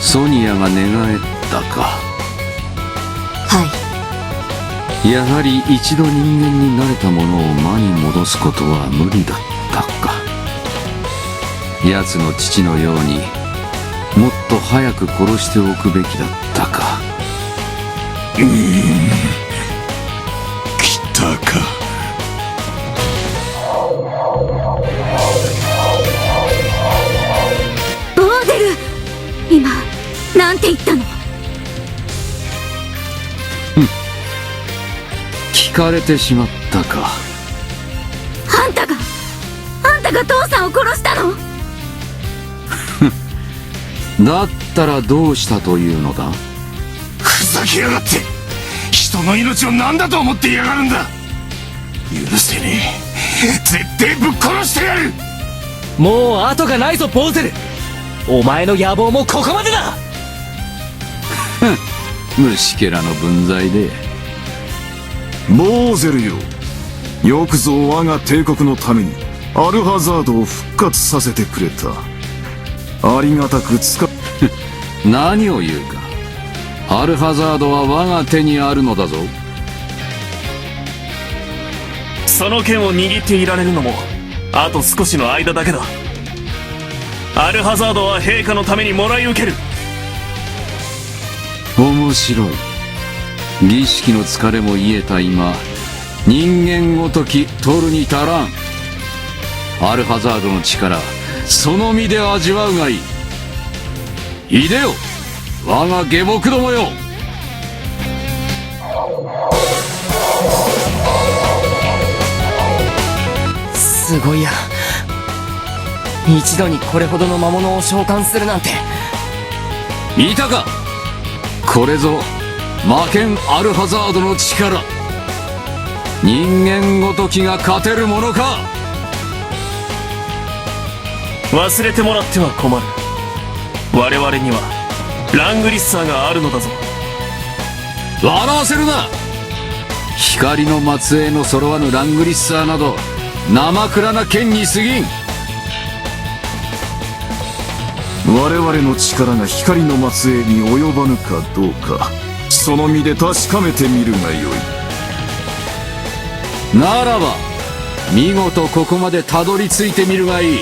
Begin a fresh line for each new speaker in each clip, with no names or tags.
ソニアが寝返ったか。
はい。
やはり一度人間になれたものを魔に戻すことは無理だったか。奴の父のようにもっと早く殺しておくべきだったか。
来たか。
ボーデル、今なんて言ったの？
聞かれてしまったか。
あんたが父さんを殺したの？
だったらどうしたというのだ。
ふざけやがって。人の命を何だと思っていやがるんだ。許せねえ。絶対ぶっ殺してやる。
もう後がないぞボーゼル。お前の野望もここまでだ。
虫けらの分際で。
ボーゼルよ、よくぞ我が帝国のためにアルハザードを復活させてくれた。ありがたく使っ
何を言うか。アルハザードは我が手にあるのだぞ。
その剣を握っていられるのもあと少しの間だけだ。アルハザードは陛下のためにもらい受ける。
面白い。儀式の疲れも癒えた今、人間ごとき取るに足らん。アルハザードの力、その身で味わうがいい。いでよ、我が下僕どもよ。
すごいや。一度にこれほどの魔物を召喚するなんて。
いたか。これぞ魔剣アルハザードの力。人間ごときが勝てるものか。
忘れてもらっては困る。我々にはラングリッサーがあるのだぞ。
笑わせるな。光の末裔の揃わぬラングリッサーなど生倉な剣に過ぎん。
我々の力が光の末裔に及ばぬかどうか、その身で確かめてみるがよい。
ならば見事ここまでたどり着いてみるがいい。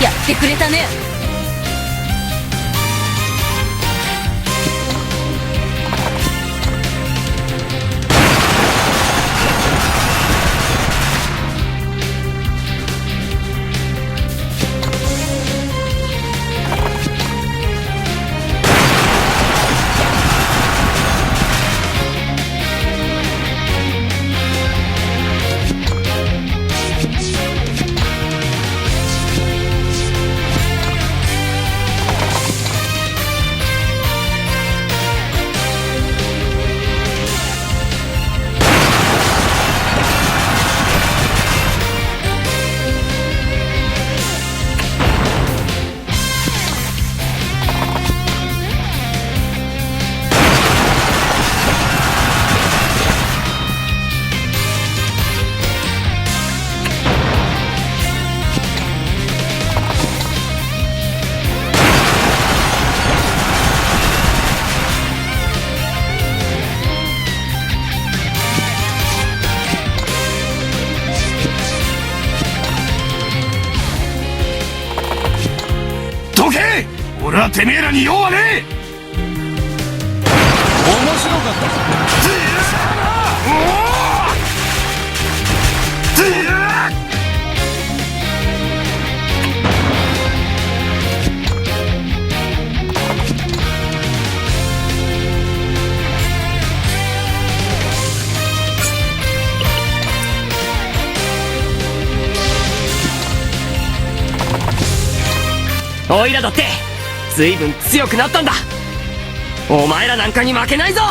やってくれたね。
どけ！俺はてめえらに用はねえ。
面白かったぞ。オイラだって随分強くなったんだ。お前らなんかに負けないぞ。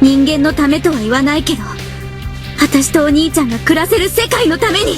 人間のためとは言わないけど、私とお兄ちゃんが暮らせる世界のために